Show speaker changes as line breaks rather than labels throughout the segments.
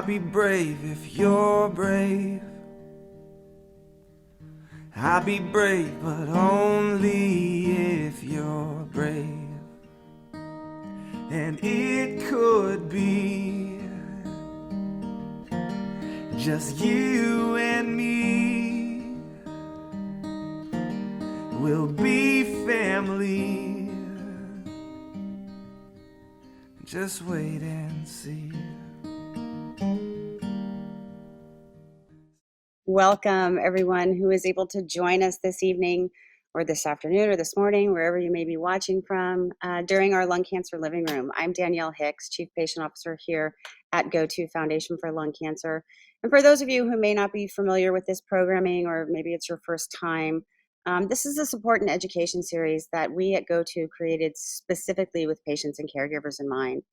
I'll be brave if you're brave. I'll be brave, but only if you're brave. And it could be just you and me. We'll be family. Just wait and see.
Welcome, everyone who is able to join us this evening or this afternoon or this morning, wherever you may be watching from, during our Lung Cancer Living Room. I'm Danielle Hicks, Chief Patient Officer here at GO2 Foundation for Lung Cancer. And for those of you who may not be familiar with this programming, or maybe it's your first time, this is a support and education series that we at GO2 created specifically with patients and caregivers in mind,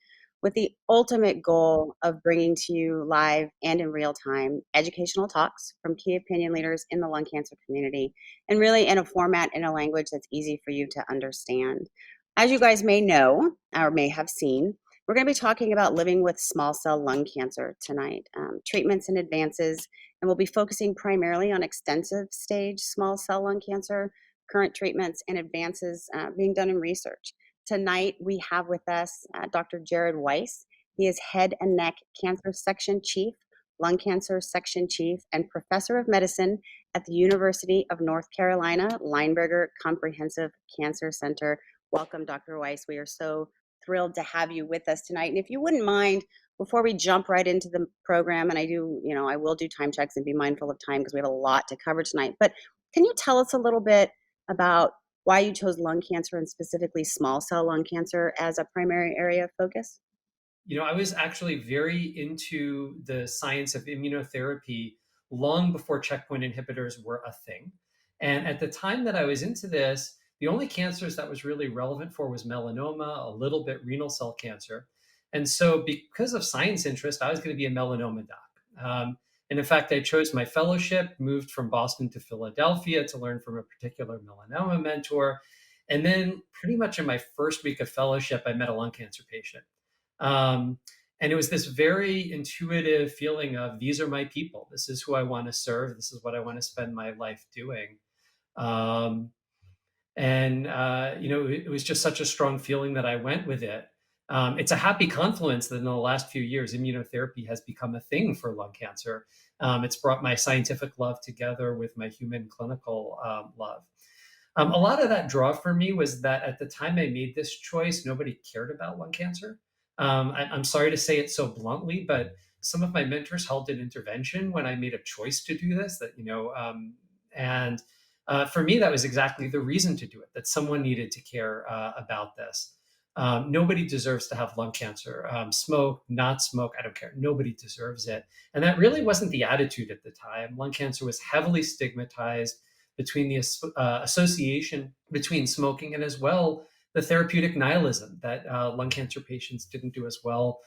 with the ultimate goal of bringing to you live and in real time educational talks from key opinion leaders in the lung cancer community, and really in a format, in a language that's easy for you to understand. As you guys may know or may have seen, we're going to be talking about living with small cell lung cancer tonight, treatments and advances, and we'll be focusing primarily on extensive stage small cell lung cancer, current treatments and advances being done in research. Tonight, we have with us Dr. Jared Weiss. He is Head and Neck Cancer Section Chief, Lung Cancer Section Chief, and Professor of Medicine at the University of North Carolina, Lineberger Comprehensive Cancer Center. Welcome, Dr. Weiss. We are so thrilled to have you with us tonight. And if you wouldn't mind, before we jump right into the program, and I will do time checks and be mindful of time because we have a lot to cover tonight, but can you tell us a little bit about why you chose lung cancer and specifically small cell lung cancer as a primary area of focus?
I was actually very into the science of immunotherapy long before checkpoint inhibitors were a thing. And at the time that I was into this, the only cancers that was really relevant for was melanoma, a little bit renal cell cancer. And so, because of science interest, I was going to be a melanoma doc. And in fact, I chose my fellowship, moved from Boston to Philadelphia to learn from a particular melanoma mentor. And then, pretty much in my first week of fellowship, I met a lung cancer patient. Um, and it was this very intuitive feeling of, these are my people. This is who I want to serve. This is what I want to spend my life doing. Um, it was just such a strong feeling that I went with it. It's a happy confluence that in the last few years, immunotherapy has become a thing for lung cancer. It's brought my scientific love together with my human clinical love. A lot of that draw for me was that at the time I made this choice, nobody cared about lung cancer. I'm sorry to say it so bluntly, but some of my mentors held an intervention when I made a choice to do this. And for me, that was exactly the reason to do it. That someone needed to care about this. Nobody deserves to have lung cancer. Smoke, not smoke, I don't care. Nobody deserves it. And that really wasn't the attitude at the time. Lung cancer was heavily stigmatized between the association between smoking and as well the therapeutic nihilism that lung cancer patients didn't do as well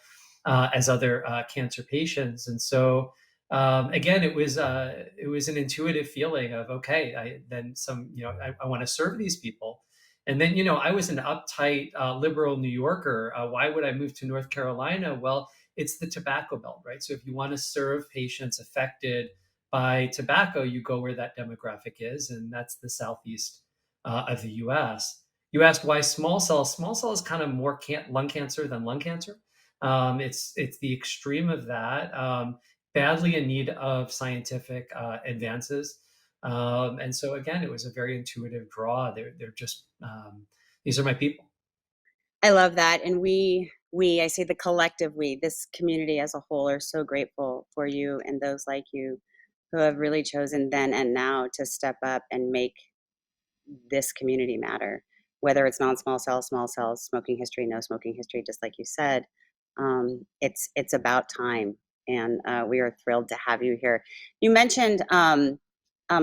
as other cancer patients. And so again, it was an intuitive feeling of, okay, I want to serve these people. And then, I was an uptight liberal New Yorker. Why would I move to North Carolina? Well, it's the tobacco belt, right? So if you want to serve patients affected by tobacco, you go where that demographic is, and that's the southeast of the U.S. You asked why small cell. Small cell is kind of more lung cancer than lung cancer. It's the extreme of that. Badly in need of scientific advances. And so again, it was a very intuitive draw. They're just these are my people.
I love that. And I say the collective we, this community as a whole, are so grateful for you and those like you who have really chosen then and now to step up and make this community matter, whether it's non-small cell, small cells, smoking history, no smoking history, just like you said. It's about time, and we are thrilled to have you here. You mentioned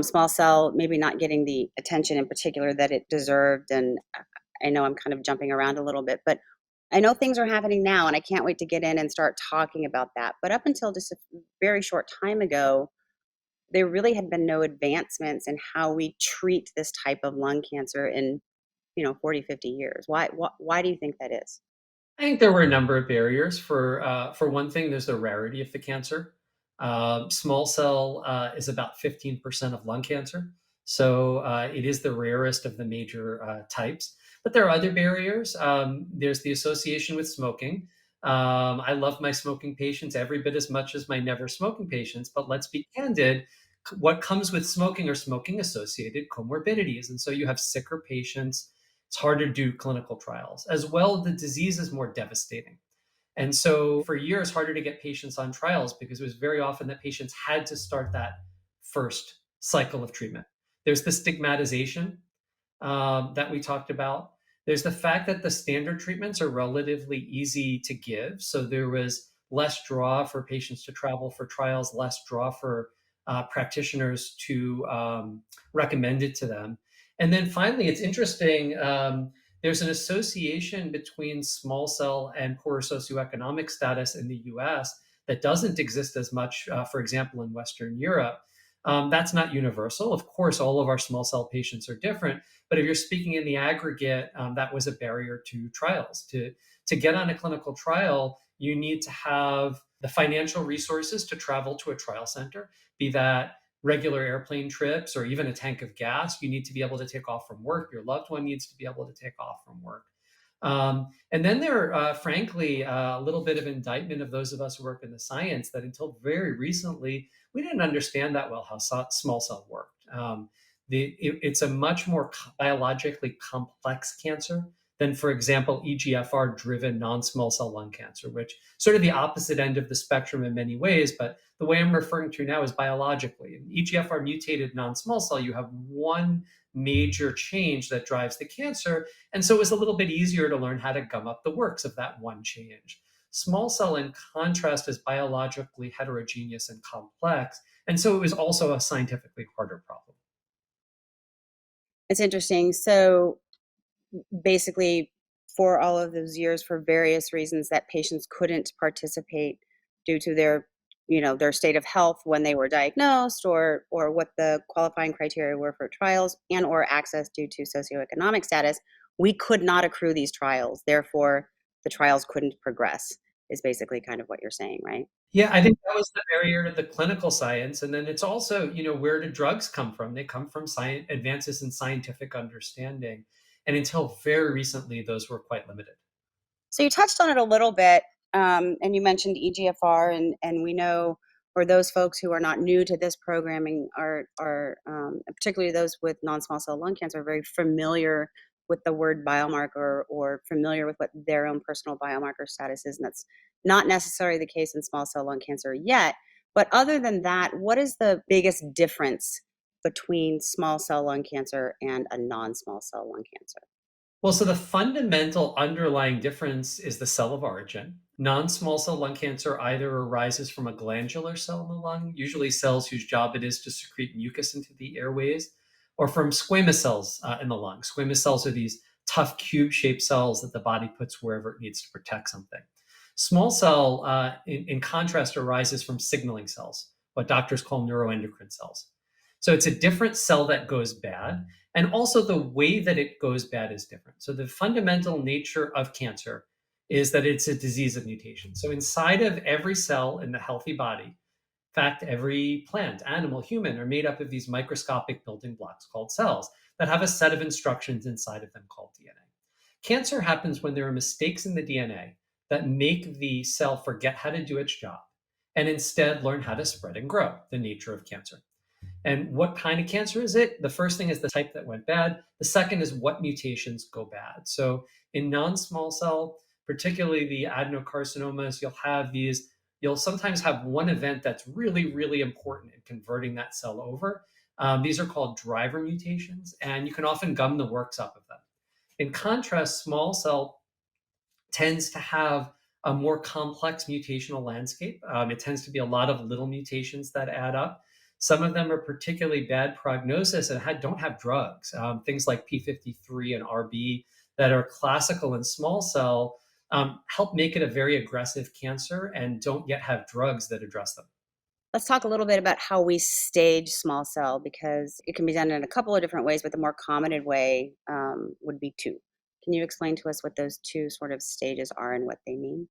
small cell maybe not getting the attention in particular that it deserved, and I know I'm kind of jumping around a little bit, but I know things are happening now, and I can't wait to get in and start talking about that. But up until just a very short time ago, there really had been no advancements in how we treat this type of lung cancer in 40, 50 years. Why do you think that is?
I think there were a number of barriers. For one thing, there's the rarity of the cancer. Small cell is about 15% of lung cancer, so it is the rarest of the major types. But there are other barriers. There's the association with smoking. I love my smoking patients every bit as much as my never smoking patients, but let's be candid. What comes with smoking are smoking associated comorbidities. And so you have sicker patients. It's hard to do clinical trials. As well, the disease is more devastating. And so for years, harder to get patients on trials because it was very often that patients had to start that first cycle of treatment. There's the stigmatization that we talked about. There's the fact that the standard treatments are relatively easy to give. So there was less draw for patients to travel for trials, less draw for practitioners to recommend it to them. And then finally, it's interesting. There's an association between small cell and poor socioeconomic status in the US that doesn't exist as much, for example, in Western Europe. That's not universal. Of course, all of our small cell patients are different, but if you're speaking in the aggregate, that was a barrier to trials. To get on a clinical trial, you need to have the financial resources to travel to a trial center, be that regular airplane trips or even a tank of gas. You need to be able to take off from work. Your loved one needs to be able to take off from work. And then there, frankly, a little bit of indictment of those of us who work in the science that until very recently, we didn't understand that well how small cell worked. It's a much more biologically complex cancer than, for example, EGFR driven non small cell lung cancer, which sort of the opposite end of the spectrum in many ways. But the way I'm referring to now is biologically. In EGFR mutated non small cell, you have one major change that drives the cancer. And so it was a little bit easier to learn how to gum up the works of that one change. Small cell, in contrast, is biologically heterogeneous and complex. And so it was also a scientifically harder problem.
It's interesting. So basically, for all of those years, for various reasons, that patients couldn't participate due to their state of health when they were diagnosed, or what the qualifying criteria were for trials, and or access due to socioeconomic status, we could not accrue these trials. Therefore, the trials couldn't progress. Is basically kind of what you're saying, right?
Yeah, I think that was the barrier to the clinical science. And then it's also, where do drugs come from? They come from advances in scientific understanding. And until very recently, those were quite limited.
So you touched on it a little bit, and you mentioned EGFR, and we know for those folks who are not new to this programming are particularly those with non-small cell lung cancer, very familiar with the word biomarker or familiar with what their own personal biomarker status is, and that's not necessarily the case in small cell lung cancer yet. But other than that, what is the biggest difference between small cell lung cancer and a non-small cell lung cancer?
Well, so the fundamental underlying difference is the cell of origin. Non small cell lung cancer either arises from a glandular cell in the lung, usually cells whose job it is to secrete mucus into the airways, or from squamous cells in the lung. Squamous cells are these tough cube shaped cells that the body puts wherever it needs to protect something. Small cell, in contrast, arises from signaling cells, what doctors call neuroendocrine cells. So it's a different cell that goes bad. And also, the way that it goes bad is different. So, the fundamental nature of cancer is that it's a disease of mutation. So, inside of every cell in the healthy body, in fact, every plant, animal, human, are made up of these microscopic building blocks called cells that have a set of instructions inside of them called DNA. Cancer happens when there are mistakes in the DNA that make the cell forget how to do its job and instead learn how to spread and grow, the nature of cancer. And what kind of cancer is it? The first thing is the type that went bad. The second is what mutations go bad. So in non-small cell, particularly the adenocarcinomas, you'll sometimes have one event that's really, really important in converting that cell over. These are called driver mutations, and you can often gum the works up of them. In contrast, small cell tends to have a more complex mutational landscape. It tends to be a lot of little mutations that add up. Some of them are particularly bad prognosis and don't have drugs. Things like P53 and RB that are classical in small cell help make it a very aggressive cancer and don't yet have drugs that address them.
Let's talk a little bit about how we stage small cell, because it can be done in a couple of different ways, but the more common way would be two. Can you explain to us what those two sort of stages are and what they mean?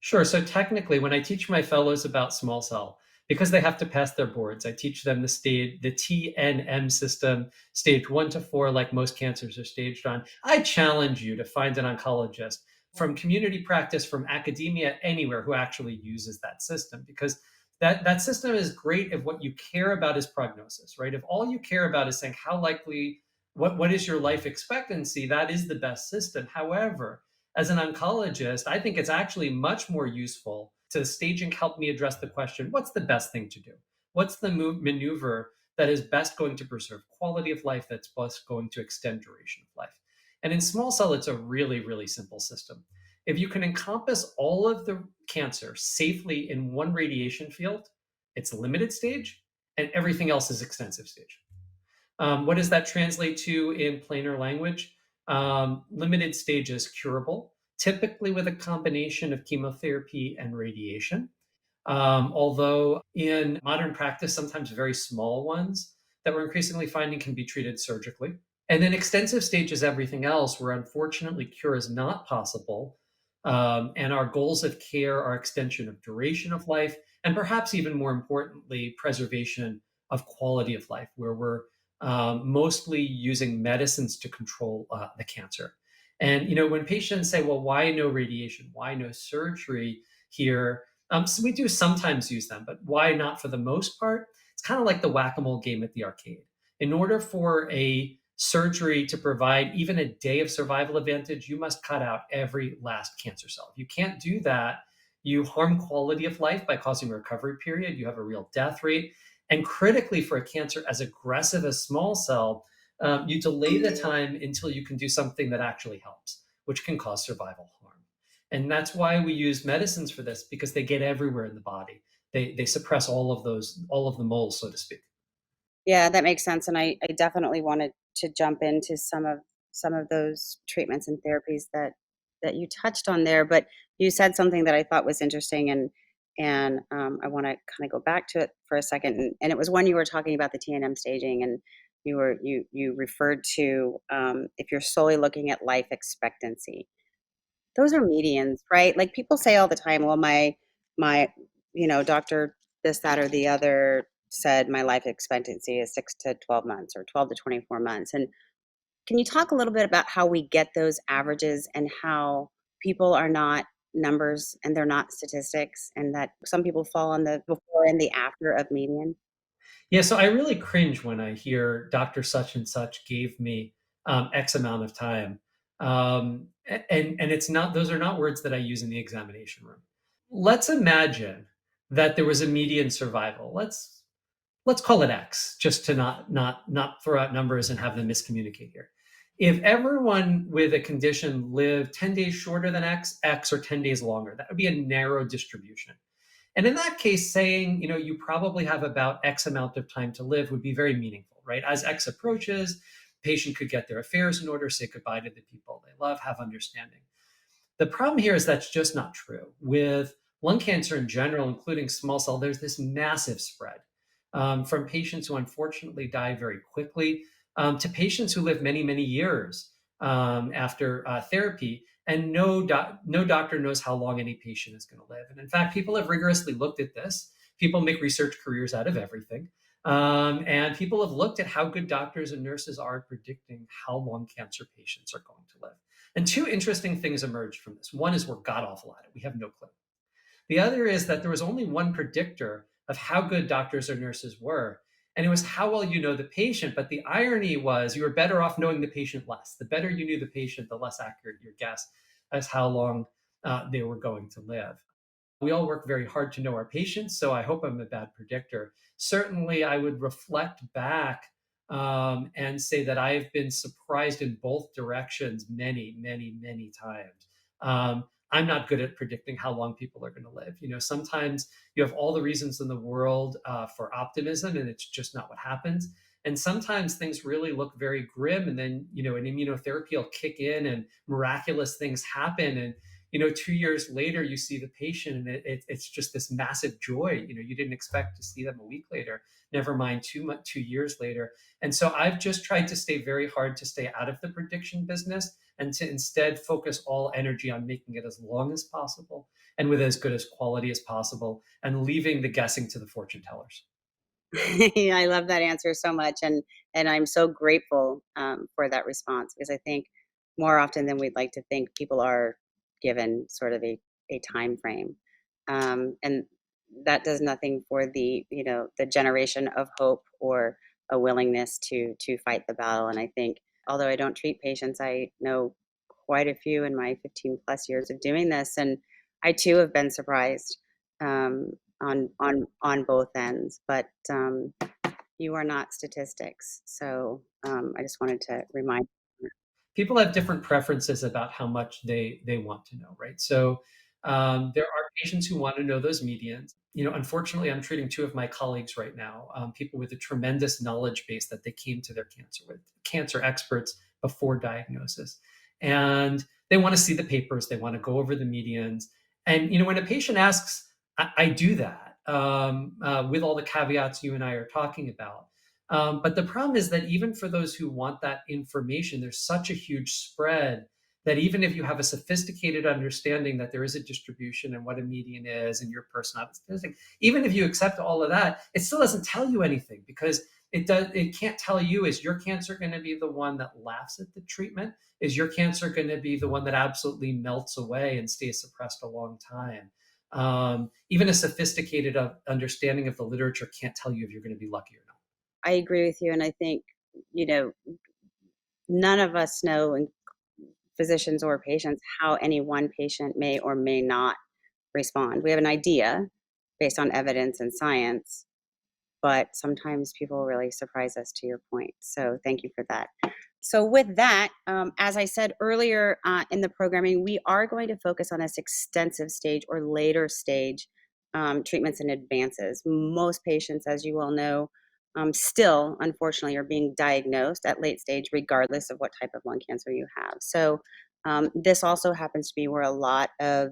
Sure. So technically, when I teach my fellows about small cell, because they have to pass their boards, I teach them the TNM system, stage 1 to 4, like most cancers are staged on. I challenge you to find an oncologist from community practice, from academia, anywhere who actually uses that system, because that system is great if what you care about is prognosis, right? If all you care about is saying how likely, what is your life expectancy, that is the best system. However, as an oncologist, I think it's actually much more useful to staging help me address the question, what's the best thing to do? What's the maneuver that is best going to preserve quality of life, that's best going to extend duration of life? And in small cell, it's a really, really simple system. If you can encompass all of the cancer safely in one radiation field, it's limited stage, and everything else is extensive stage. What does that translate to in plainer language? Limited stage is curable, typically with a combination of chemotherapy and radiation. Although in modern practice, sometimes very small ones that we're increasingly finding can be treated surgically. And then extensive stage is everything else, where unfortunately cure is not possible. And our goals of care are extension of duration of life, and perhaps even more importantly, preservation of quality of life, where we're mostly using medicines to control the cancer. And when patients say, "Well, why no radiation? Why no surgery here?" So we do sometimes use them, but why not for the most part? It's kind of like the whack-a-mole game at the arcade. In order for a surgery to provide even a day of survival advantage, you must cut out every last cancer cell. If you can't do that, you harm quality of life by causing a recovery period. You have a real death rate. And critically, for a cancer as aggressive as small cell, you delay the time until you can do something that actually helps, which can cause survival harm. And that's why we use medicines for this, because they get everywhere in the body. They suppress all of the moles, so to speak.
Yeah, that makes sense, and I definitely wanted to jump into some of those treatments and therapies that you touched on there, but you said something that I thought was interesting, and I wanna kinda go back to it for a second, and it was when you were talking about the TNM staging, and you referred to, if you're solely looking at life expectancy. Those are medians, right? Like, people say all the time, "Well, my doctor this, that, or the other said my life expectancy is 6 to 12 months or 12 to 24 months." And can you talk a little bit about how we get those averages and how people are not numbers and they're not statistics, and that some people fall on the before and the after of median?
Yeah, so I really cringe when I hear Dr. Such and Such gave me X amount of time. And it's not, those are not words that I use in the examination room. Let's imagine that there was a median survival. Let's call it X, just to not throw out numbers and have them miscommunicate here. If everyone with a condition lived 10 days shorter than X, or 10 days longer, that would be a narrow distribution. And in that case, saying, you probably have about X amount of time to live would be very meaningful, right? As X approaches, patient could get their affairs in order, say goodbye to the people they love, have understanding. The problem here is that's just not true. With lung cancer in general, including small cell, there's this massive spread from patients who unfortunately die very quickly to patients who live many, many years after therapy. And no doctor knows how long any patient is going to live. And in fact, people have rigorously looked at this. People make research careers out of everything. And people have looked at how good doctors and nurses are at predicting how long cancer patients are going to live. And two interesting things emerged from this. One is we're god awful at it. We have no clue. The other is that there was only one predictor of how good doctors or nurses were, and it was how well you know the patient. But the irony was you were better off knowing the patient less. The better you knew the patient, the less accurate your guess as how long they were going to live. We all work very hard to know our patients, so I hope I'm a bad predictor. Certainly, I would reflect back and say that I have been surprised in both directions many, many, many times. I'm not good at predicting how long people are going to live. Sometimes you have all the reasons in the world for optimism, and it's just not what happens. And sometimes things really look very grim, and then an immunotherapy will kick in, and miraculous things happen, and 2 years later, you see the patient, and it's just this massive joy. You didn't expect to see them a week later, never mind 2 years later. And so I've just tried to stay very hard to stay out of the prediction business, and to instead focus all energy on making it as long as possible and with as good as quality as possible, and leaving the guessing to the fortune tellers.
I love that answer so much, and I'm so grateful for that response because I think more often than we'd like to think, people are given sort of a time frame, and that does nothing for the generation of hope or a willingness to fight the battle. And I think although I don't treat patients, I know quite a few in my 15 plus years of doing this, and I too have been surprised. Um, on both ends, but you are not statistics. So I just wanted to remind.
People have different preferences about how much they want to know, right? So there are patients who want to know those medians. Unfortunately, I'm treating two of my colleagues right now, people with a tremendous knowledge base that they came to their cancer with, cancer experts before diagnosis, and they want to see the papers, they want to go over the medians, and when a patient asks, I do that with all the caveats you and I are talking about. But the problem is that even for those who want that information, there's such a huge spread that even if you have a sophisticated understanding that there is a distribution and what a median is and your personality, even if you accept all of that, it still doesn't tell you anything, because it can't tell you, is your cancer going to be the one that laughs at the treatment? Is your cancer going to be the one that absolutely melts away and stays suppressed a long time? Even a sophisticated understanding of the literature can't tell you if you're going to be lucky or not.
I agree with you, and I think you know none of us know, and physicians or patients, how any one patient may or may not respond. We have an idea based on evidence and science, but sometimes people really surprise us, to your point. So thank you for that. So with that, as I said earlier in the programming, we are going to focus on this extensive stage or later stage treatments and advances. Most patients, as you all know, still unfortunately are being diagnosed at late stage, regardless of what type of lung cancer you have. So this also happens to be where a lot of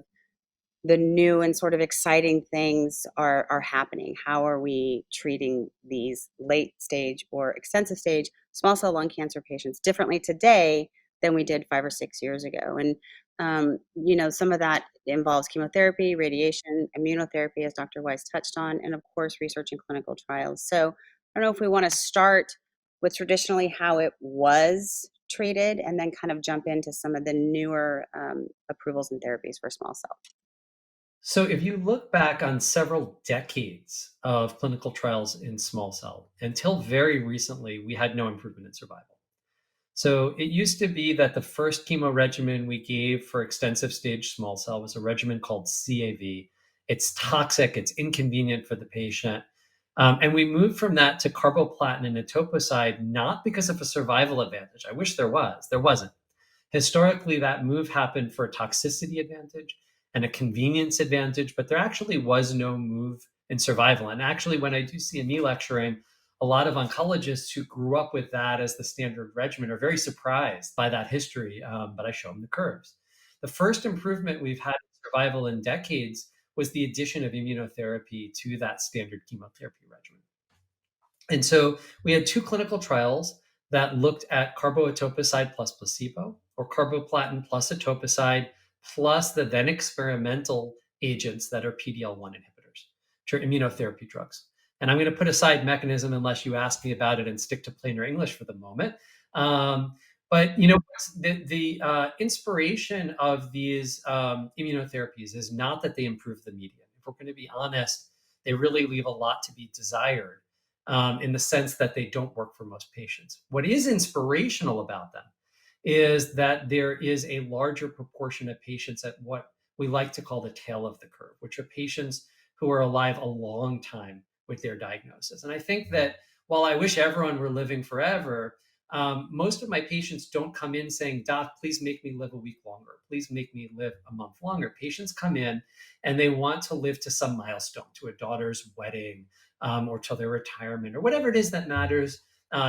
the new and sort of exciting things are happening. How are we treating these late stage or extensive stage small cell lung cancer patients differently today than we did 5 or 6 years ago? And some of that involves chemotherapy, radiation, immunotherapy, as Dr. Weiss touched on, and of course, research and clinical trials. So I don't know if we want to start with traditionally how it was treated, and then kind of jump into some of the newer approvals and therapies for small cell.
So, if you look back on several decades of clinical trials in small cell, until very recently, we had no improvement in survival. So, it used to be that the first chemo regimen we gave for extensive stage small cell was a regimen called CAV. It's toxic, it's inconvenient for the patient. And we moved from that to carboplatin and etoposide, not because of a survival advantage. I wish there wasn't. Historically, that move happened for a toxicity advantage and a convenience advantage, but there actually was no move in survival. And actually, when I do CME lecturing, a lot of oncologists who grew up with that as the standard regimen are very surprised by that history, but I show them the curves. The first improvement we've had in survival in decades was the addition of immunotherapy to that standard chemotherapy regimen. And so we had two clinical trials that looked at carboetopicide plus placebo, or carboplatin plus etoposide, plus the then experimental agents that are PD-L1 inhibitors, which are immunotherapy drugs. And I'm going to put aside mechanism unless you ask me about it and stick to plainer English for the moment. But the inspiration of these immunotherapies is not that they improve the median. If we're going to be honest, they really leave a lot to be desired, in the sense that they don't work for most patients. What is inspirational about them is that there is a larger proportion of patients at what we like to call the tail of the curve, which are patients who are alive a long time with their diagnosis. And I think that while I wish everyone were living forever, most of my patients don't come in saying, Doc, please make me live a week longer. Please make me live a month longer. Patients come in and they want to live to some milestone, to a daughter's wedding, or till their retirement, or whatever it is that matters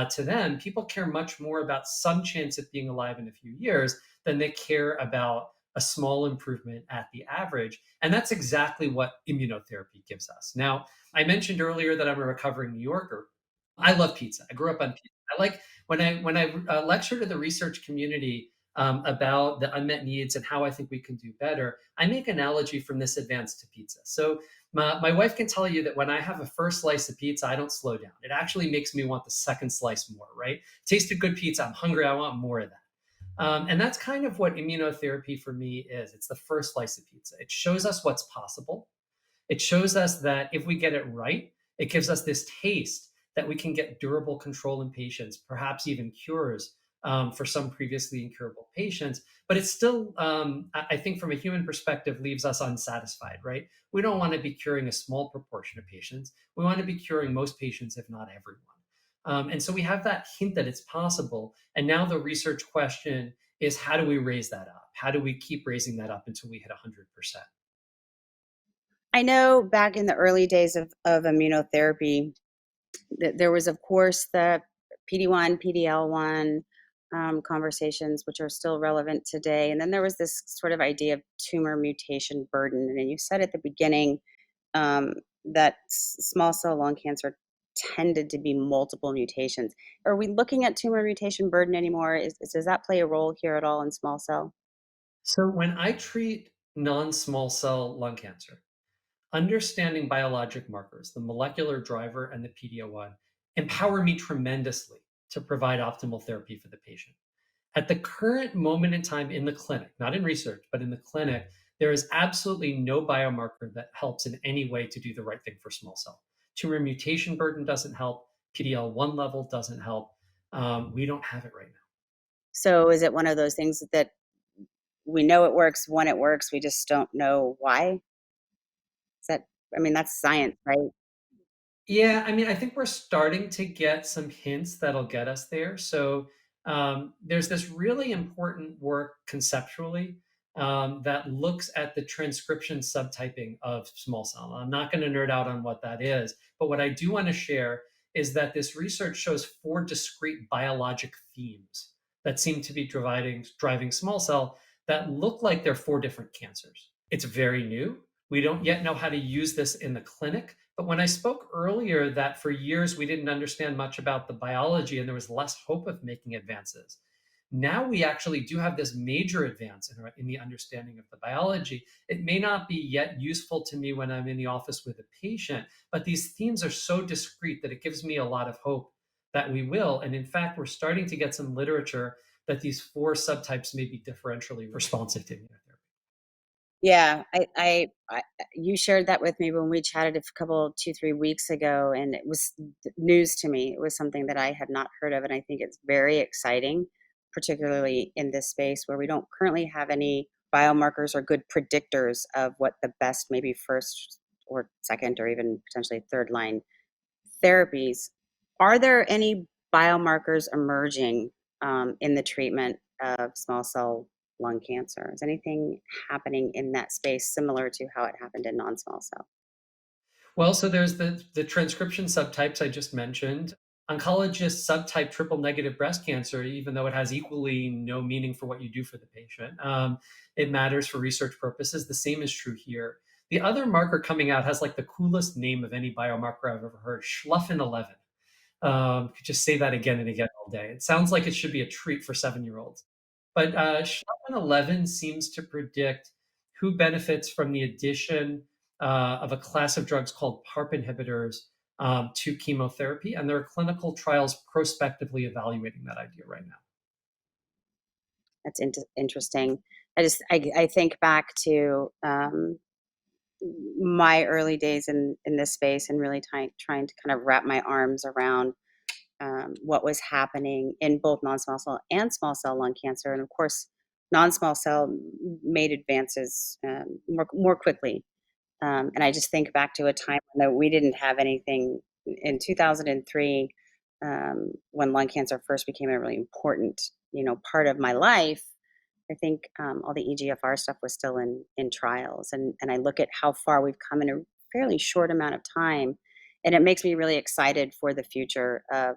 to them. People care much more about some chance at being alive in a few years than they care about a small improvement at the average. And that's exactly what immunotherapy gives us. Now, I mentioned earlier that I'm a recovering New Yorker. I love pizza. I grew up on pizza. I like when I lecture to the research community. about the unmet needs and how I think we can do better, I make analogy from this advance to pizza. So my wife can tell you that when I have a first slice of pizza, I don't slow down. It actually makes me want the second slice more, right? Tasted good pizza. I'm hungry. I want more of that. And that's kind of what immunotherapy for me is. It's the first slice of pizza. It shows us what's possible. It shows us that if we get it right, it gives us this taste that we can get durable control in patients, perhaps even cures for some previously incurable patients. But it's still, I think, from a human perspective, leaves us unsatisfied, right? We don't want to be curing a small proportion of patients. We want to be curing most patients, if not everyone. And so we have that hint that it's possible. And now the research question is, how do we raise that up? How do we keep raising that up until we hit 100%?
I know back in the early days of immunotherapy, there was, of course, the PD-1, PD-L1 conversations, which are still relevant today. And then there was this sort of idea of tumor mutation burden. And you said at the beginning um, that small cell lung cancer tended to be multiple mutations. Are we looking at tumor mutation burden anymore? Does that play a role here at all in small cell?
So when I treat non-small cell lung cancer, understanding biologic markers, the molecular driver and the PD-L1, empower me tremendously to provide optimal therapy for the patient. At the current moment in time in the clinic, not in research, but in the clinic, there is absolutely no biomarker that helps in any way to do the right thing for small cell. Tumor mutation burden doesn't help. PD-L1 level doesn't help. We don't have it right now.
So is it one of those things that we know it works when it works, we just don't know why? Is that, I mean, that's science, right?
Yeah, I mean, I think we're starting to get some hints that'll get us there. So there's this really important work conceptually that looks at the transcription subtyping of small cell. I'm not going to nerd out on what that is, but what I do want to share is that this research shows four discrete biologic themes that seem to be driving small cell that look like they're four different cancers. It's very new. We don't yet know how to use this in the clinic. But when I spoke earlier that for years we didn't understand much about the biology and there was less hope of making advances, now we actually do have this major advance in the understanding of the biology. It may not be yet useful to me when I'm in the office with a patient, but these themes are so discrete that it gives me a lot of hope that we will. And in fact, we're starting to get some literature that these four subtypes may be differentially responsive to immunotherapy.
Yeah, you shared that with me when we chatted a couple, 2, 3 weeks ago, and it was news to me. It was something that I had not heard of, and I think it's very exciting, particularly in this space where we don't currently have any biomarkers or good predictors of what the best, maybe first or second or even potentially third line therapies. Are there any biomarkers emerging in the treatment of small cell lung cancer? Is anything happening in that space similar to how it happened in non-small cell?
Well, so there's the transcription subtypes I just mentioned. Oncologists subtype triple negative breast cancer, even though it has equally no meaning for what you do for the patient. It matters for research purposes. The same is true here. The other marker coming out has like the coolest name of any biomarker I've ever heard, Schlafen 11. Could just say that again and again all day. It sounds like it should be a treat for 7-year-olds. But Schlafen 11 seems to predict who benefits from the addition of a class of drugs called PARP inhibitors to chemotherapy. And there are clinical trials prospectively evaluating that idea right now.
That's interesting. I think back to my early days in this space and really trying to kind of wrap my arms around what was happening in both non-small cell and small cell lung cancer. And of course, non-small cell made advances more quickly. And I just think back to a time when we didn't have anything in 2003 when lung cancer first became a really important, part of my life. I think all the EGFR stuff was still in trials, and I look at how far we've come in a fairly short amount of time, and it makes me really excited for the future of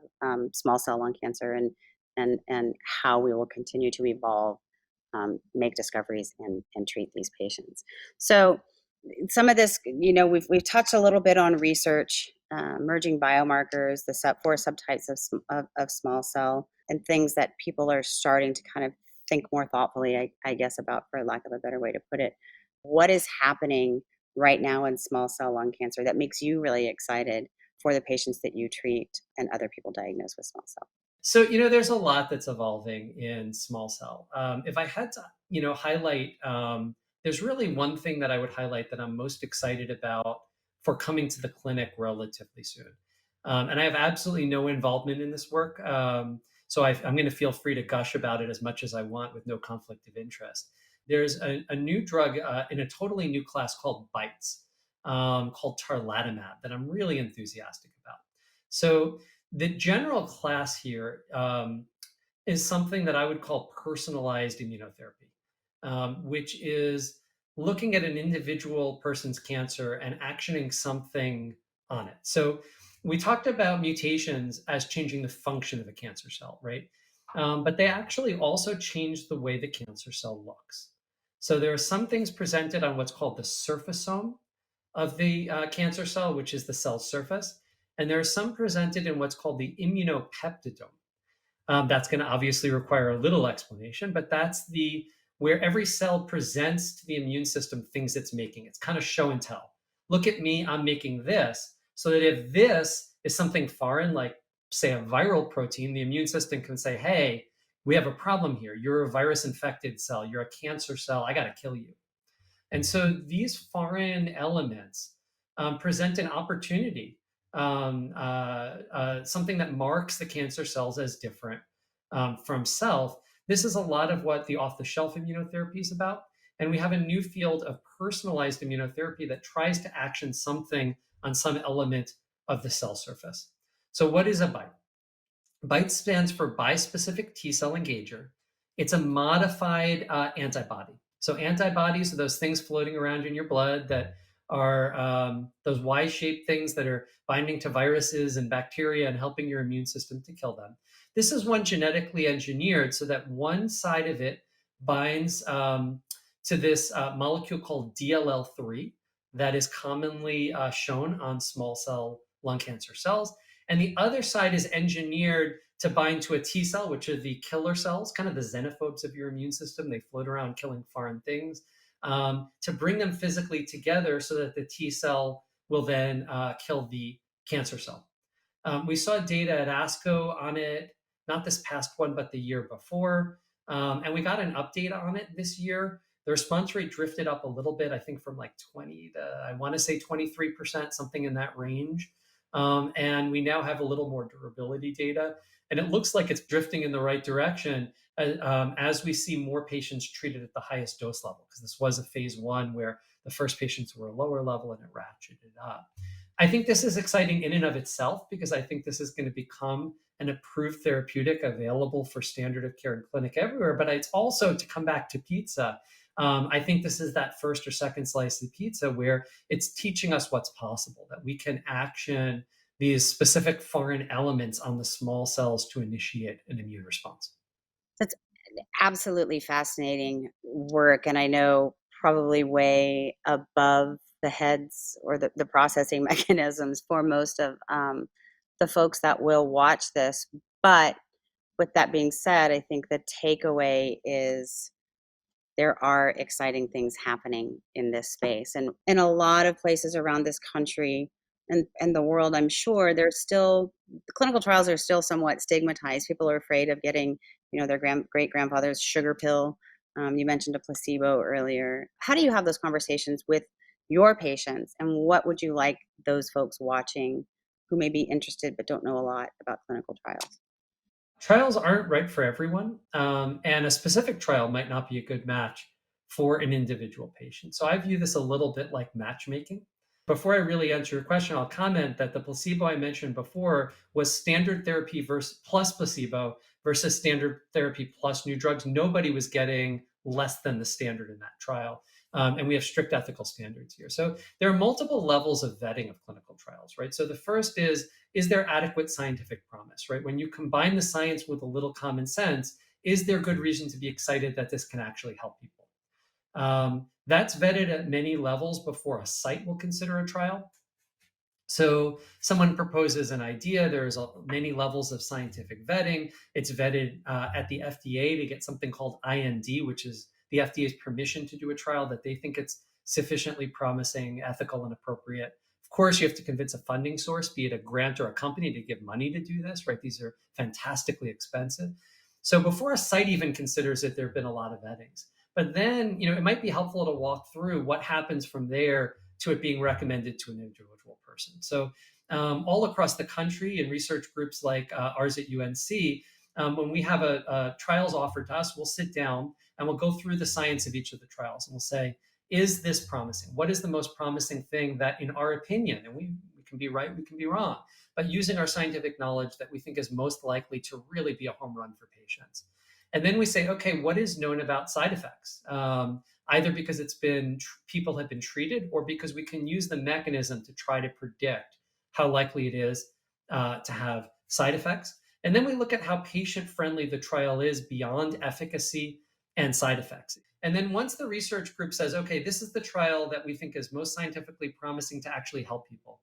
small cell lung cancer and how we will continue to evolve, make discoveries, and treat these patients. So some of this, we've touched a little bit on research, merging biomarkers, the four subtypes of small cell, and things that people are starting to kind of think more thoughtfully, I guess, about, for lack of a better way to put it, what is happening right now in small cell lung cancer that makes you really excited for the patients that you treat and other people diagnosed with small cell?
So, there's a lot that's evolving in small cell. If I had to, highlight, there's really one thing that I would highlight that I'm most excited about for coming to the clinic relatively soon. And I have absolutely no involvement in this work. So I'm going to feel free to gush about it as much as I want with no conflict of interest. There's a new drug in a totally new class called BiTEs, called tarlatamab, that I'm really enthusiastic about. So the general class here is something that I would call personalized immunotherapy, which is looking at an individual person's cancer and actioning something on it. So we talked about mutations as changing the function of a cancer cell, right? But they actually also change the way the cancer cell looks. So there are some things presented on what's called the surfacome of the cancer cell, which is the cell surface. And there are some presented in what's called the immunopeptidome. That's going to obviously require a little explanation, but that's the where every cell presents to the immune system things it's making. It's kind of show and tell. Look at me, I'm making this. So that if this is something foreign, like say a viral protein, the immune system can say, hey, we have a problem here. You're a virus infected cell. You're a cancer cell. I got to kill you. And so these foreign elements present an opportunity, something that marks the cancer cells as different from self. This is a lot of what the off the shelf immunotherapy is about. And we have a new field of personalized immunotherapy that tries to action something on some element of the cell surface. So, what is a BiTE? BiTE stands for bispecific T cell engager. It's a modified antibody. So antibodies are those things floating around in your blood that are those Y-shaped things that are binding to viruses and bacteria and helping your immune system to kill them. This is one genetically engineered so that one side of it binds to this molecule called DLL3 that is commonly shown on small cell lung cancer cells. And the other side is engineered to bind to a T cell, which are the killer cells, kind of the xenophobes of your immune system. They float around killing foreign things, to bring them physically together so that the T cell will then kill the cancer cell. We saw data at ASCO on it, not this past one, but the year before. And we got an update on it this year. The response rate drifted up a little bit, I think from like 20 to, I want to say 23%, something in that range. And we now have a little more durability data. And it looks like it's drifting in the right direction as we see more patients treated at the highest dose level, because this was a phase 1 where the first patients were a lower level and it ratcheted up. I think this is exciting in and of itself because I think this is going to become an approved therapeutic available for standard of care in clinic everywhere. But it's also, to come back to pizza, I think this is that first or second slice of pizza where it's teaching us what's possible, that we can action these specific foreign elements on the small cells to initiate an immune response.
That's absolutely fascinating work, and I know probably way above the heads or the processing mechanisms for most of the folks that will watch this. But with that being said, I think the takeaway is there are exciting things happening in this space. And in a lot of places around this country and the world, I'm sure there's still, the clinical trials are still somewhat stigmatized. People are afraid of getting, their great grandfather's sugar pill. You mentioned a placebo earlier. How do you have those conversations with your patients? And what would you like those folks watching who may be interested but don't know a lot about clinical trials?
Trials aren't right for everyone, and a specific trial might not be a good match for an individual patient. So I view this a little bit like matchmaking. Before I really answer your question, I'll comment that the placebo I mentioned before was standard therapy versus plus placebo versus standard therapy plus new drugs. Nobody was getting less than the standard in that trial. And we have strict ethical standards here. So there are multiple levels of vetting of clinical trials, right? So the first is there adequate scientific promise, right? When you combine the science with a little common sense, is there good reason to be excited that this can actually help people? That's vetted at many levels before a site will consider a trial. So someone proposes an idea. There's many levels of scientific vetting. It's vetted at the FDA to get something called IND, which is the FDA's permission to do a trial that they think it's sufficiently promising, ethical, and appropriate. Of course, you have to convince a funding source, be it a grant or a company, to give money to do this, right? These are fantastically expensive. So before a site even considers it, there have been a lot of vettings. But then, it might be helpful to walk through what happens from there to it being recommended to an individual person. So all across the country, in research groups like ours at UNC, when we have a trials offered to us, we'll sit down and we'll go through the science of each of the trials, and we'll say, is this promising? What is the most promising thing that, in our opinion, and we can be right, we can be wrong, but using our scientific knowledge, that we think is most likely to really be a home run for patients? And then we say, okay, what is known about side effects? Either because people have been treated, or because we can use the mechanism to try to predict how likely it is to have side effects. And then we look at how patient-friendly the trial is beyond efficacy and side effects. And then once the research group says, okay, this is the trial that we think is most scientifically promising to actually help people,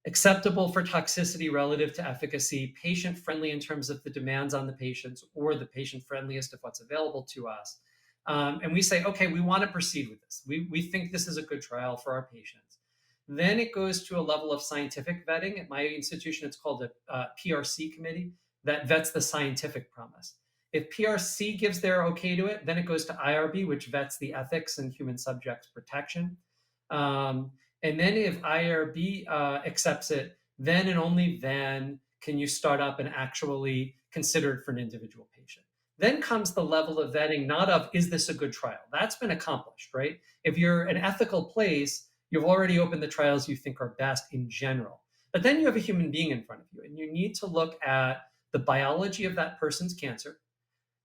acceptable for toxicity relative to efficacy, patient-friendly in terms of the demands on the patients, or the patient-friendliest of what's available to us. And we say, okay, we want to proceed with this. We think this is a good trial for our patients. Then it goes to a level of scientific vetting. At my institution, it's called a PRC committee that vets the scientific promise. If PRC gives their okay to it, then it goes to IRB, which vets the ethics and human subjects protection. And then if IRB accepts it, then and only then can you start up and actually consider it for an individual patient. Then comes the level of vetting, not of, is this a good trial? That's been accomplished, right? If you're an ethical place, you've already opened the trials you think are best in general. But then you have a human being in front of you, and you need to look at the biology of that person's cancer,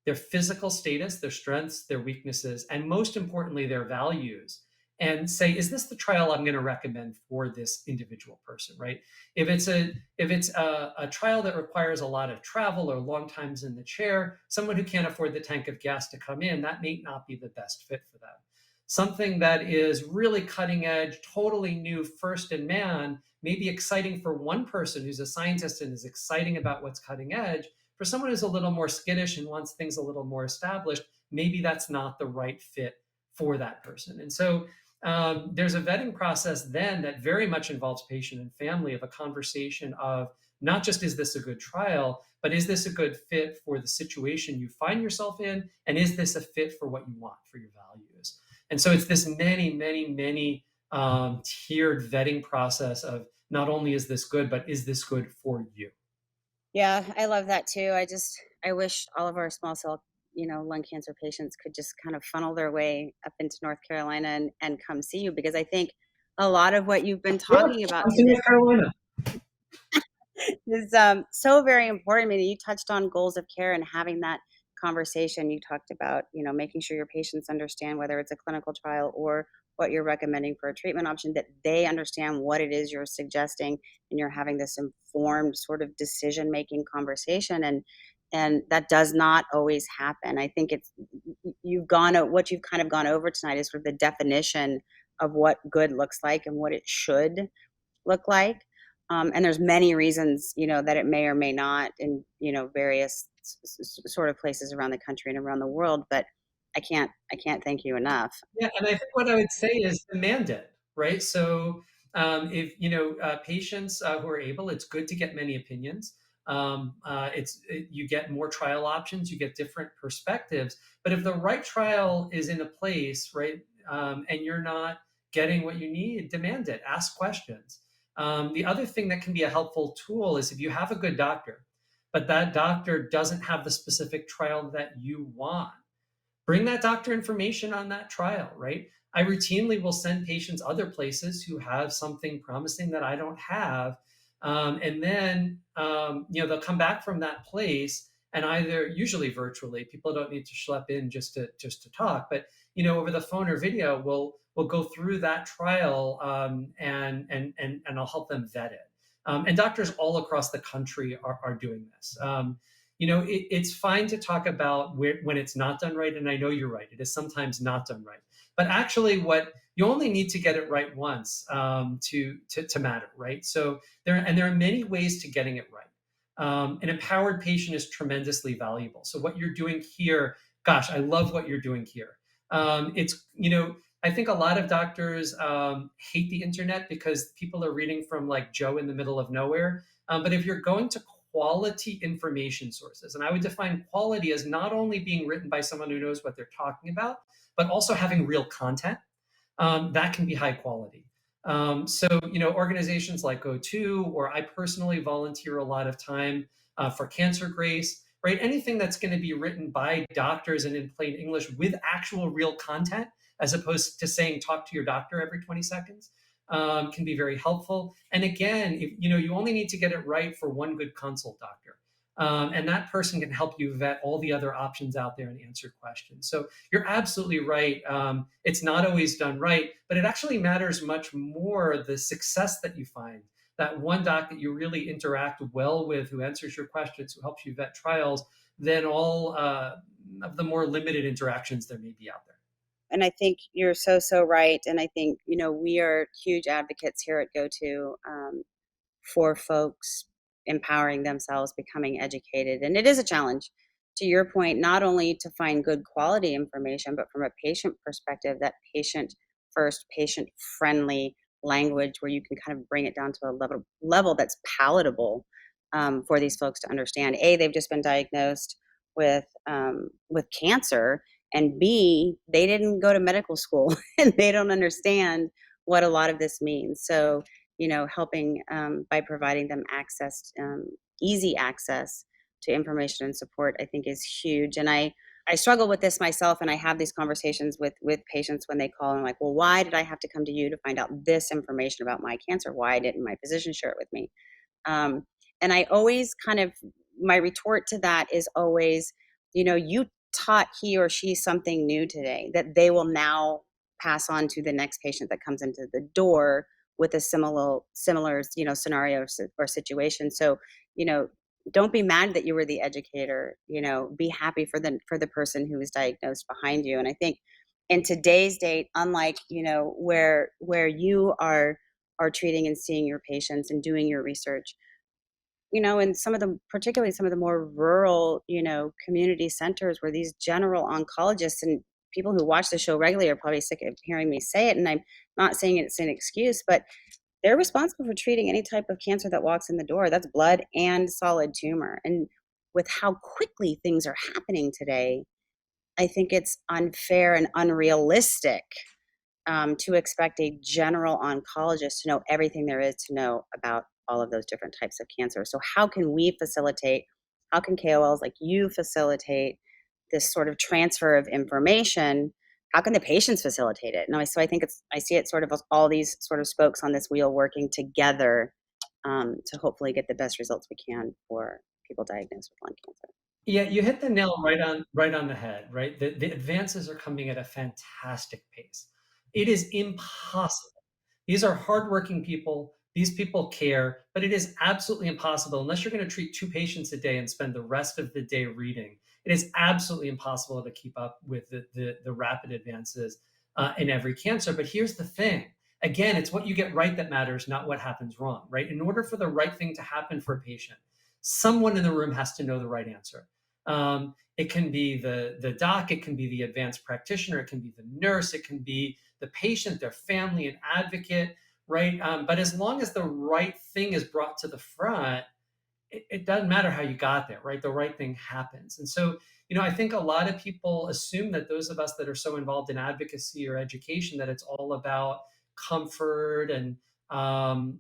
their physical status, their strengths, their weaknesses, and most importantly, their values, and say, is this the trial I'm going to recommend for this individual person, right? If it's a trial that requires a lot of travel or long times in the chair, someone who can't afford the tank of gas to come in, that may not be the best fit for them. Something that is really cutting edge, totally new, first in man, may be exciting for one person who's a scientist and is exciting about what's cutting edge. For someone who's a little more skittish and wants things a little more established, maybe that's not the right fit for that person. And so there's a vetting process then that very much involves patient and family, of a conversation of not just, is this a good trial, but is this a good fit for the situation you find yourself in? And is this a fit for what you want, for your values? And so it's this many, many, many tiered vetting process of not only is this good, but is this good for you?
Yeah, I love that too. I wish all of our small cell, lung cancer patients could just kind of funnel their way up into North Carolina and come see you, because I think a lot of what you've been
Yeah,
talking about
I'm in
today
North Carolina.
is so very important. I mean, you touched on goals of care and having that conversation. You talked about, making sure your patients understand, whether it's a clinical trial or what you're recommending for a treatment option, that they understand what it is you're suggesting, and you're having this informed sort of decision making conversation. And that does not always happen. I think what you've kind of gone over tonight is sort of the definition of what good looks like and what it should look like. And there's many reasons, that it may or may not in, various sort of places around the country and around the world. But I can't thank you enough.
Yeah, and I think what I would say is demand it, right? So if patients who are able, it's good to get many opinions. You get more trial options, you get different perspectives. But if the right trial is in a place, right, and you're not getting what you need, demand it. Ask questions. The other thing that can be a helpful tool is if you have a good doctor, but that doctor doesn't have the specific trial that you want, bring that doctor information on that trial, right? I routinely will send patients other places who have something promising that I don't have. And then, they'll come back from that place, and either, usually virtually, people don't need to schlep in just to talk, but, over the phone or video, we'll go through that trial, and I'll help them vet it. And doctors all across the country are doing this. It's fine to talk about when it's not done right, and I know you're right. It is sometimes not done right. But actually, what you only need to get it right once to matter, right? So there are many ways to getting it right. An empowered patient is tremendously valuable. So what you're doing here, gosh, I love what you're doing here. It's, I think a lot of doctors hate the internet because people are reading from like Joe in the middle of nowhere. But if you're going to quality information sources, and I would define quality as not only being written by someone who knows what they're talking about, but also having real content, that can be high quality. So, organizations like GO2, or I personally volunteer a lot of time for Cancer Grace, right? Anything that's going to be written by doctors and in plain English with actual real content, as opposed to saying talk to your doctor every 20 seconds, can be very helpful. And again, if, you only need to get it right for one good consult doctor. And that person can help you vet all the other options out there and answer questions. So you're absolutely right. It's not always done right, but it actually matters much more the success that you find. That one doc that you really interact well with, who answers your questions, who helps you vet trials, than all of the more limited interactions there may be out there.
And I think you're so right. And I think, we are huge advocates here at GO2 for folks empowering themselves, becoming educated. And it is a challenge, to your point, not only to find good quality information, but from a patient perspective, that patient first, patient friendly language where you can kind of bring it down to a level that's palatable for these folks to understand. A, they've just been diagnosed with cancer, and B, they didn't go to medical school and they don't understand what a lot of this means. So, helping by providing them access, easy access to information and support, I think is huge. And I struggle with this myself, and I have these conversations with patients when they call and I'm like, well, why did I have to come to you to find out this information about my cancer? Why didn't my physician share it with me? Um, and I always kind of, my retort to that is always, you taught he or she something new today that they will now pass on to the next patient that comes into the door with a similar, scenario or situation. So, you know, don't be mad that you were the educator. Be happy for the person who was diagnosed behind you. And I think in today's date, unlike where you are treating and seeing your patients and doing your research, and particularly some of the more rural, community centers where these general oncologists and people who watch the show regularly are probably sick of hearing me say it. And I'm not saying it's an excuse, but they're responsible for treating any type of cancer that walks in the door. That's blood and solid tumor. And with how quickly things are happening today, I think it's unfair and unrealistic to expect a general oncologist to know everything there is to know about all of those different types of cancer. So, how can KOLs like you facilitate this sort of transfer of information? How can the patients facilitate it? So I see it sort of as all these sort of spokes on this wheel working together to hopefully get the best results we can for people diagnosed with lung cancer.
Yeah, you hit the nail right on the head, right? The advances are coming at a fantastic pace. It is impossible. These are hardworking people. These people care, but it is absolutely impossible unless you're going to treat 2 patients a day and spend the rest of the day reading. It is absolutely impossible to keep up with the rapid advances in every cancer. But here's the thing. Again, it's what you get right that matters, not what happens wrong, right? In order for the right thing to happen for a patient, someone in the room has to know the right answer. It can be the doc, it can be the advanced practitioner, it can be the nurse, it can be the patient, their family, an advocate, right? But as long as the right thing is brought to the front, it doesn't matter how you got there, right? The right thing happens. And so, I think a lot of people assume that those of us that are so involved in advocacy or education, that it's all about comfort and knowledge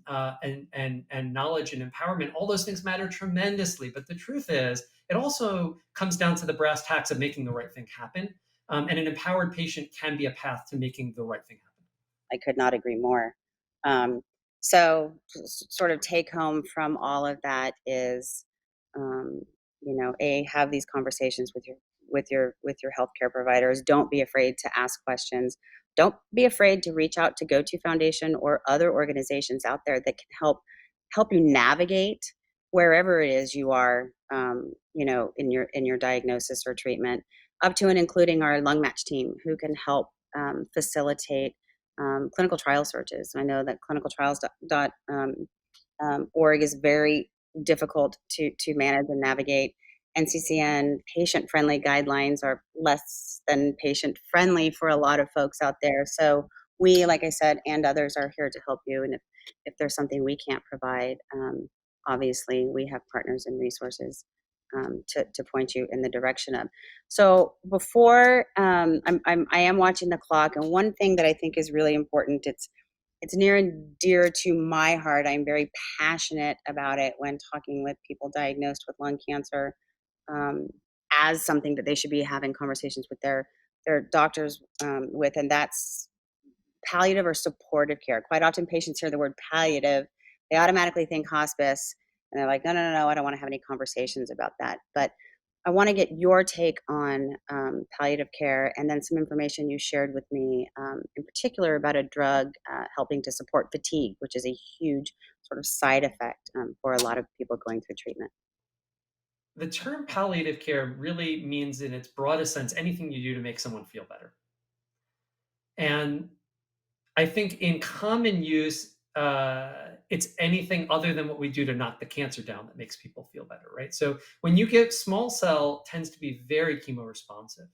and empowerment. All those things matter tremendously. But the truth is, it also comes down to the brass tacks of making the right thing happen. And an empowered patient can be a path to making the right thing happen.
I could not agree more. Um, so, sort of take home from all of that is, um, have these conversations with your healthcare providers. Don't be afraid to ask questions. Don't be afraid to reach out to GO2 Foundation or other organizations out there that can help you navigate wherever it is you are, in your diagnosis or treatment, up to and including our lung match team, who can help facilitate clinical trial searches. I know that org is very difficult to manage and navigate. NCCN patient-friendly guidelines are less than patient-friendly for a lot of folks out there. So we, like I said, and others are here to help you. And if there's something we can't provide, obviously we have partners and resources to point you in the direction of. So before I am watching the clock, and one thing that I think is really important, it's near and dear to my heart. I'm very passionate about it when talking with people diagnosed with lung cancer, um, as something that they should be having conversations with their doctors with, and that's palliative or supportive care. Quite often, patients hear the word palliative, they automatically think hospice, and they're like, no, no, no, no, I don't want to have any conversations about that. But I want to get your take on palliative care, and then some information you shared with me, in particular about a drug helping to support fatigue, which is a huge sort of side effect for a lot of people going through treatment.
The term palliative care really means, in its broadest sense, anything you do to make someone feel better. And I think in common use, it's anything other than what we do to knock the cancer down that makes people feel better, right? So when you give small cell, tends to be very chemo responsive,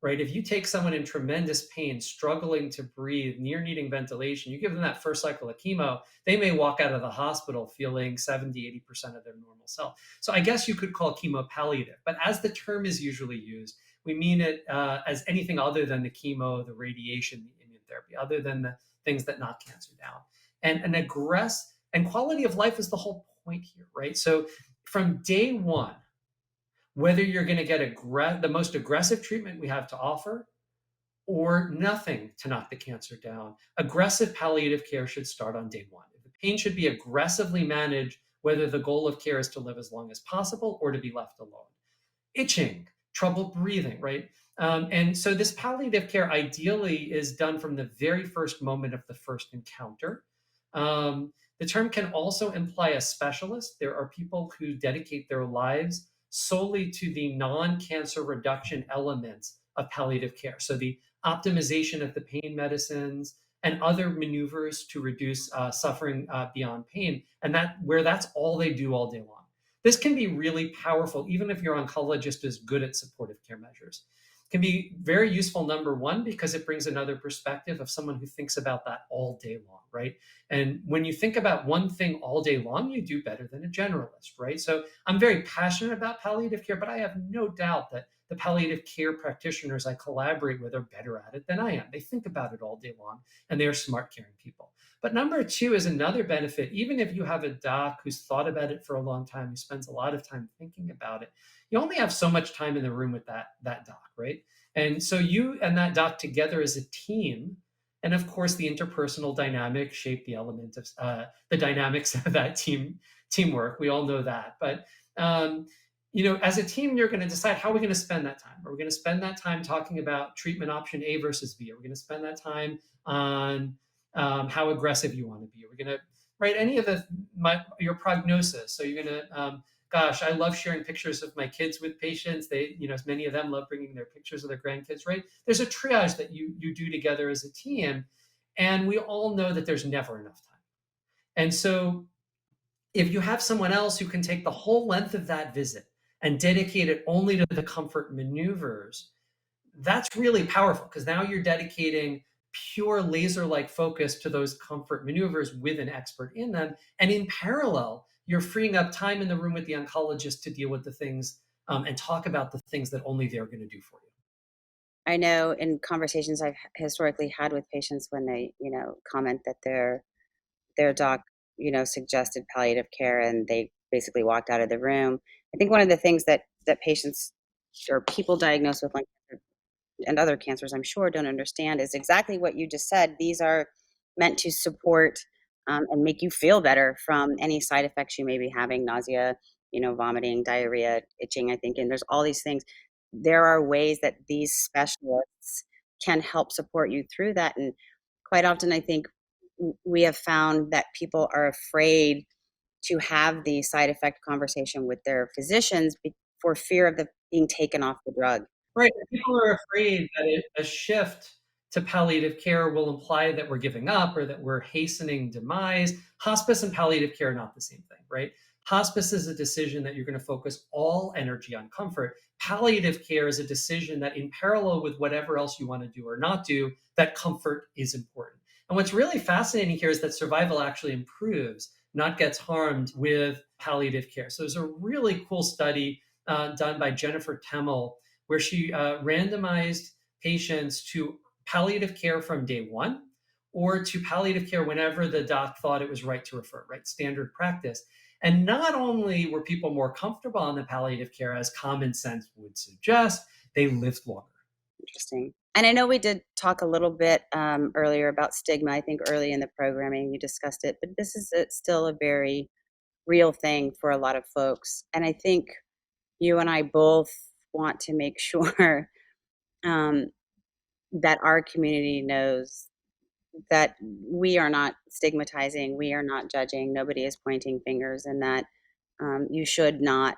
right? If you take someone in tremendous pain, struggling to breathe, near needing ventilation, you give them that first cycle of chemo, they may walk out of the hospital feeling 70, 80% of their normal self. So I guess you could call chemo palliative, but as the term is usually used, we mean it as anything other than the chemo, the radiation, the immune therapy, other than the things that knock cancer down. And quality of life is the whole point here, right? So from day one, whether you're going to get the most aggressive treatment we have to offer or nothing to knock the cancer down, aggressive palliative care should start on day one. The pain should be aggressively managed, whether the goal of care is to live as long as possible or to be left alone. Itching, trouble breathing, right? And so this palliative care ideally is done from the very first moment of the first encounter. The term can also imply a specialist. There are people who dedicate their lives solely to the non-cancer reduction elements of palliative care. So the optimization of the pain medicines and other maneuvers to reduce suffering beyond pain, and that's all they do all day long. This can be really powerful, even if your oncologist is good at supportive care measures. It can be very useful, number one, because it brings another perspective of someone who thinks about that all day long, right? And when you think about one thing all day long, you do better than a generalist, right? So I'm very passionate about palliative care, but I have no doubt that the palliative care practitioners I collaborate with are better at it than I am. They think about it all day long, and they are smart, caring people. But number two is another benefit. Even if you have a doc who's thought about it for a long time, who spends a lot of time thinking about it, you only have so much time in the room with that doc, right? And so you and that doc together as a team, and of course the interpersonal dynamics shape the element of the dynamics of that teamwork. We all know that. But as a team, you're going to decide how we're going to spend that time. Are we going to spend that time talking about treatment option A versus B? Are we going to spend that time on how aggressive you want to be? Are we going to write any of your prognosis? So you're going to, gosh, I love sharing pictures of my kids with patients. Many of them love bringing their pictures of their grandkids, right? There's a triage that you do together as a team. And we all know that there's never enough time. And so if you have someone else who can take the whole length of that visit and dedicate it only to the comfort maneuvers, that's really powerful, because now you're dedicating pure laser-like focus to those comfort maneuvers with an expert in them. And in parallel, you're freeing up time in the room with the oncologist to deal with the things and talk about the things that only they're going to do for you.
I know in conversations I've historically had with patients when they, comment that their doc, suggested palliative care and they basically walked out of the room. I think one of the things that patients or people diagnosed with lung cancer and other cancers, I'm sure, don't understand is exactly what you just said. These are meant to support and make you feel better from any side effects you may be having, nausea, vomiting, diarrhea, itching, I think, and there's all these things. There are ways that these specialists can help support you through that. And quite often, I think we have found that people are afraid to have the side effect conversation with their physicians for fear of being taken off the drug.
Right. People are afraid that a shift to palliative care will imply that we're giving up or that we're hastening demise. Hospice and palliative care are not the same thing, right? Hospice is a decision that you're going to focus all energy on comfort. Palliative care is a decision that, in parallel with whatever else you want to do or not do, that comfort is important. And what's really fascinating here is that survival actually improves, not gets harmed with palliative care. So there's a really cool study done by Jennifer Temmel where she randomized patients to palliative care from day one or to palliative care whenever the doc thought it was right to refer, right? Standard practice. And not only were people more comfortable on the palliative care, as common sense would suggest, they lived longer.
Interesting. And I know we did talk a little bit earlier about stigma. I think early in the programming you discussed it, but this is still a very real thing for a lot of folks. And I think you and I both want to make sure um, that our community knows that we are not stigmatizing, we are not judging, nobody is pointing fingers, and that you should not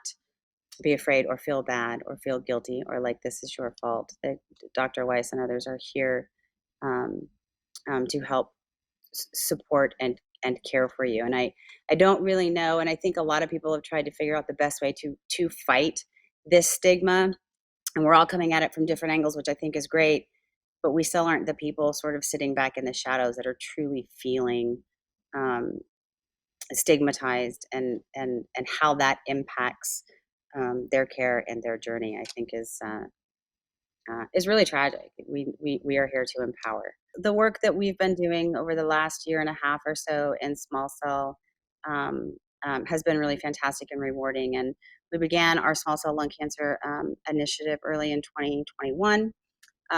be afraid or feel bad or feel guilty or like this is your fault. That Dr. Weiss and others are here um, to help support and care for you. And I don't really know, and I think a lot of people have tried to figure out the best way to fight this stigma, and we're all coming at it from different angles, which I think is great. But we still aren't the people sort of sitting back in the shadows that are truly feeling um, stigmatized, and how that impacts their care and their journey. I think is really tragic. We are here to empower. The work that we've been doing over the last year and a half or so in small cell has been really fantastic and rewarding. And we began our small cell lung cancer initiative early in 2021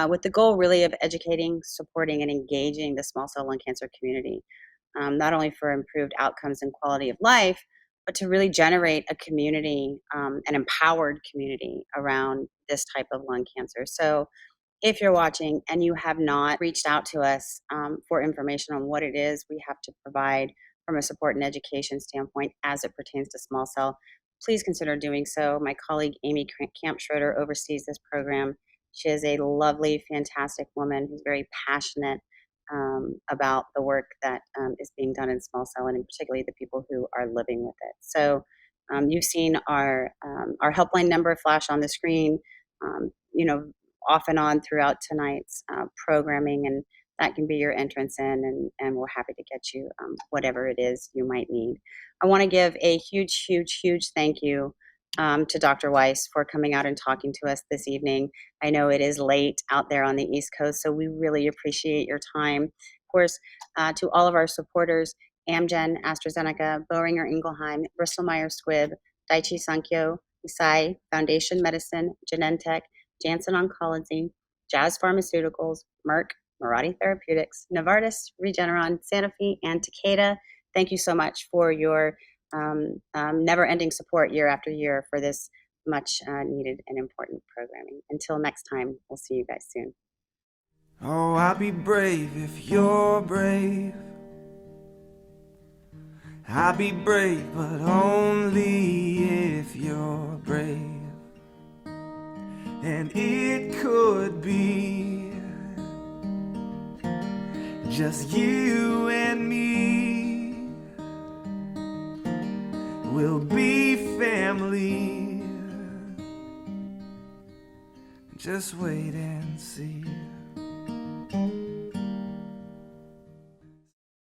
with the goal really of educating, supporting, and engaging the small cell lung cancer community, not only for improved outcomes and quality of life, but to really generate a community, an empowered community around this type of lung cancer. So if you're watching and you have not reached out to us for information on what it is we have to provide from a support and education standpoint as it pertains to small cell, please consider doing so. My colleague Amy Camp Schroeder oversees this program. She is a lovely, fantastic woman who's very passionate about the work that is being done in small cell, and in particularly the people who are living with it. So you've seen our helpline number flash on the screen. You know, off and on throughout tonight's programming, and that can be your entrance in, and we're happy to get you whatever it is you might need. I want to give a huge, huge, huge thank you to Dr. Weiss for coming out and talking to us this evening. I know it is late out there on the East Coast, so we really appreciate your time. Of course, to all of our supporters, Amgen, AstraZeneca, Boehringer Ingelheim, Bristol Myers Squibb, Daiichi Sankyo, Eisai, Foundation Medicine, Genentech, Janssen Oncology, Jazz Pharmaceuticals, Merck, Mirati Therapeutics, Novartis, Regeneron, Sanofi, and Takeda. Thank you so much for your never-ending support year after year for this much needed and important programming. Until next time, we'll see you guys soon.
Oh, I'll be brave if you're brave. I'll be brave, but only if you're brave. And it could be just you and me. We'll be family. Just wait and see.